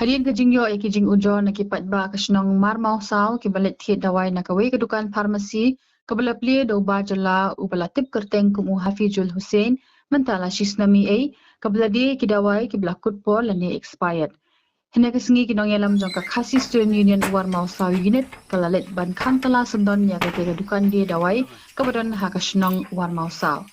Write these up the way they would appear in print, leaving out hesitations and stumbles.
Harian ke jingyo ya ki jing ujo na ki patba ka shnong mar mau sao ki balet thiet dawai na ka wei ka dukan pharmacy ka bala plie do ba jala u bala tip kerteng kum u Hafizul Hussein mentala shisnami ai ka bala di ki dawai ki bala kut pol la ni expired. Hina ka singi ki nong yalam jong ka khasi student union war mau sao unit ka lalet ban khang tala sundon ya ka te ka dukan di dawai ka badon ha ka shnong war mau sao.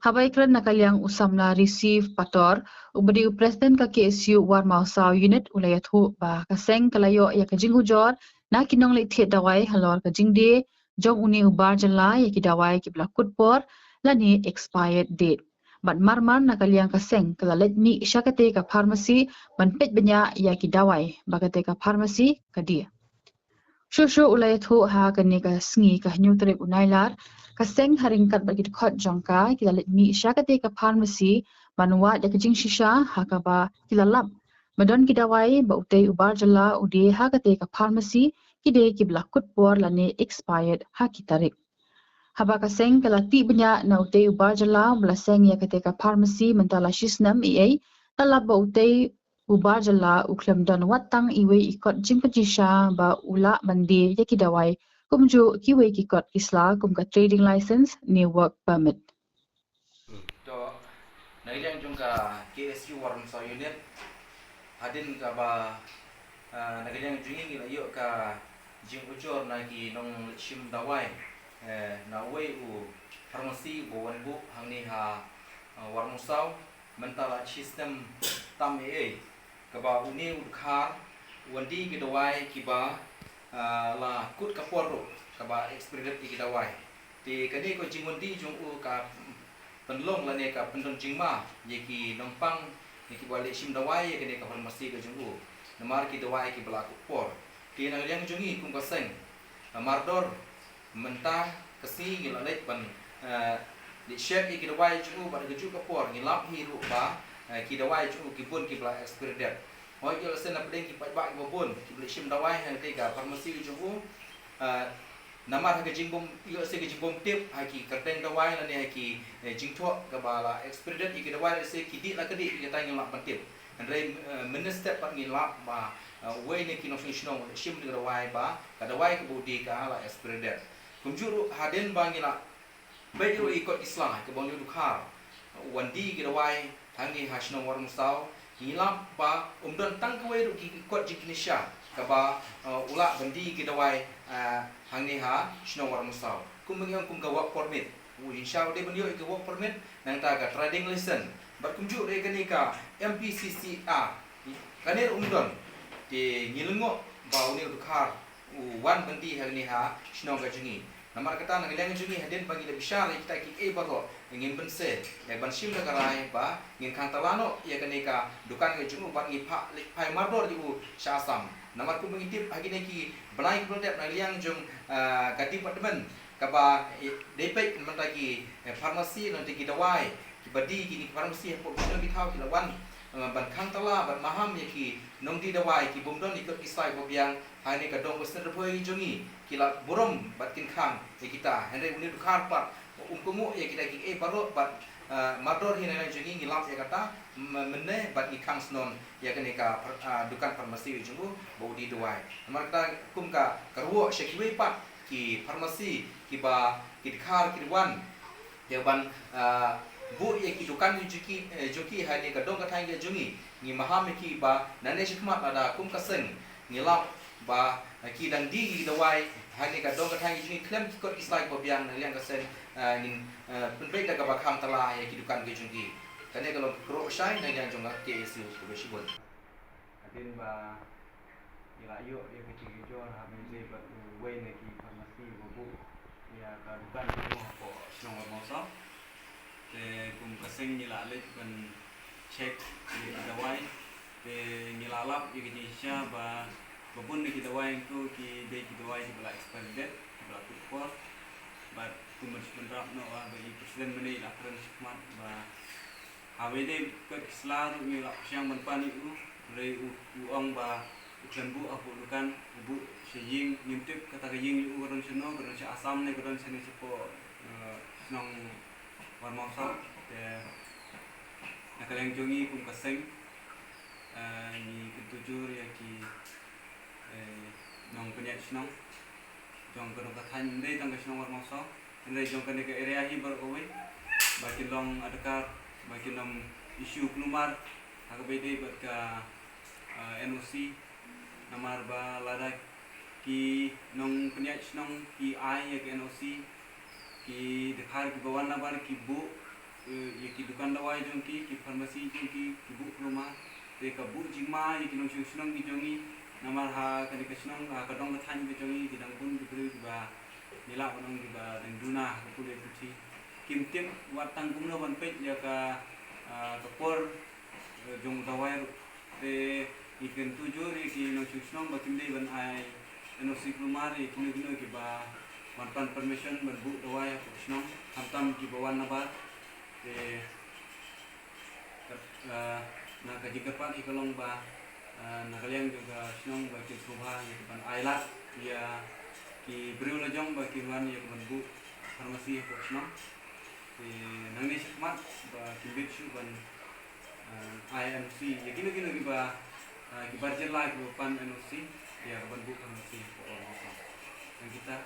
Habai kran nakaliang usamna receive pator ubadi president ka KSU war mausau unit ulayat hu ba kaseng kalayo ya kajing hujor na kinong le thiet dawai halor kajing de jong uni ubar jala ya ki dawai ki blakut por lani expired date bat marmar nakaliang kaseng kalalet ni syakate ka pharmacy ban pet benya ya ki dawai bakate ka pharmacy kadia Shushu ulayat hu ha kani ka sngi ka nyutrip unailar ka seng haringkat bagi khot jongka kita let mi syakate ka pharmacy banwa de kajing shisha ha ka ba kilalap madon kidawai ba utei ubar jala ude ha kate ka pharmacy kide kibla kut por lane expired ha kitarik haba ka seng kala ti benya na utei ubar jala bla seng ya kate ka pharmacy mentala shisnam ei talab ba utei ubar jala uklam don watang iwe ikot jimpajisha ba ula mandi yaki dawai kumju kiwe kikot isla kum ka trading license ni work permit to naging jung ka KSU warm sa unit hadin ka ba naging jungin ila yo ka jing ujor na ki nong shim dawai na wei u pharmacy bo wan bu hangni ha warm saw mentala system tam ka ba uni khar wandi ki dawai ki ba la kut ka poro ka ba experience ki dawai ti kani ko jing wandi jung u ka penlong la ne ka pendon jingma yeki nompang yeki balik sim dawai ke ne ka pharmacy ke jungu namar ki dawai ki belaku por ki na yang jungi kum ka seng mardor mentah kesi ngila let pan di share ki dawai jungu ba ke jungu ka por ngilap hi ru ba ki dawai jungu ki pun ki bela experience hoi yo sen na pedeng ki ba ki bobon ki beli sim dawai ha te ka pharmacy jungu namar ha jingbom yo se ke jingbom tip ha ki kerteng dawai la ne ha ki jingtho ka bala experience ki dawai se ki di la kedi ki tang la patip andre minister pat ngi la ba we ne ki no fishno shim de dawai ba ka dawai ka budi ka la experience kumjuru haden ba ngi la bejo ikot islam ka bon du khar wandi ki dawai thangi hasno war musau hilap ba umdon tang ka we ru ki ikot jiknisha ka ba ula bandi ki dawai hangni ha shno war musau kumengyang kum ga work permit insya Allah dia ke work permit nang ta ga trading license bat kumju re kani ka MPCCA kanir umdon ti ngilengo ba uni khar wan bandi hangni ha shno ga jungi namar kata nang ilang jungi haden bagi le bisa le kita ki e bago ngin bense ya ban sim da karai ba ngin khang talano ya kani ka dukan ga jungu ban ngi pha le phai mardor di u syasam namar ku mengitip hagine ki banai product na liang jung ka department ka ba depek mentagi pharmacy nanti kita dawai ki badi ki pharmacy professional ki thau ki lawan ban khang tala ban maham ya ki nong di dawai ki bomdon ikut isai bobiang hani ka dong besar phoi jungi ki la burom bat kin khang ya kita hande uni dukhar pat kumu ya kita ki e baro bat mador hina jungi ngilap ya kata menne bat ni khang snon ya kene ka dukan pharmacy jungu bodi dawai namar kata kum ka karwo shekiwe pat ki pharmacy ki ba ki khar ki wan ya ban bu ye ki dukan juki juki hani ka dong ka thang ye jungi ngi maham ki ba nane shikmat ada kum ka seng ngilap ba ki dang di ki dawai hani ka dong ka thang ye jungi klem ki kot islai ko biang na liang ka seng ning penbek da ka ba kham tala ye ki dukan ke jungi kane kalau kro shai na yang jonga ke isu ko shibon adin ba ila yo ye ki jo ha me le ba we ne ki pharmacy bu ya ka dukan ko snong mo so kum kaseng nila let ban check di dawai te nila lap ye ki sha ba babun ni ki dawai tu ki de ki dawai ki bala expire date ki bala kupor ba kum menrap no ba i presiden meni la kren smart ba awede ke selaru ni la siang menpani u re uang ba uklembu apu dukan bu sejing nyimtip kata ke ying u ron seno ron asam ne ron sene sepo nong war mau sa te nakaleng jungi kum kaseng ni ketujur ya ki nong penyat senong jong kedong kathan dei tang senong war mangsa ndai jong kan ke area hi bar kowe bakin long adakar bakin long isu kelumar aga bede bat ka NOC namar ba ladak ki nong penyat senong ki ai ya ke NOC ki dekhar ki bawan nabar ki bu ye ki dukan dawai jong ki farmasi jong ki bu kelumar te ka bu jingma ye ki nong senong ki jongi namar ha kan ke senong ha kadong kathan ki jongi ki dang pun ki beri ba nila onong di ba dan duna kude puti kim tim watang kumno ban pet ya ka kapor jong dawai te ikan tujur ki no susnong ba kim dei ban ai no siklumar ki no ki ba manpan permission ban bu dawai susnong hamtam ki bawan nabar te na ka jikapan ikalong ba na kalian juga susnong ba ki subha ki ban ailat ya ki beriu lajong ba ki wan ya ban bu farmasi susnong te nangni sikmat ba ki bitsu ban INC ya gino ki ba ki budget lah ki pan NOC ya ban bu farmasi ko orang kita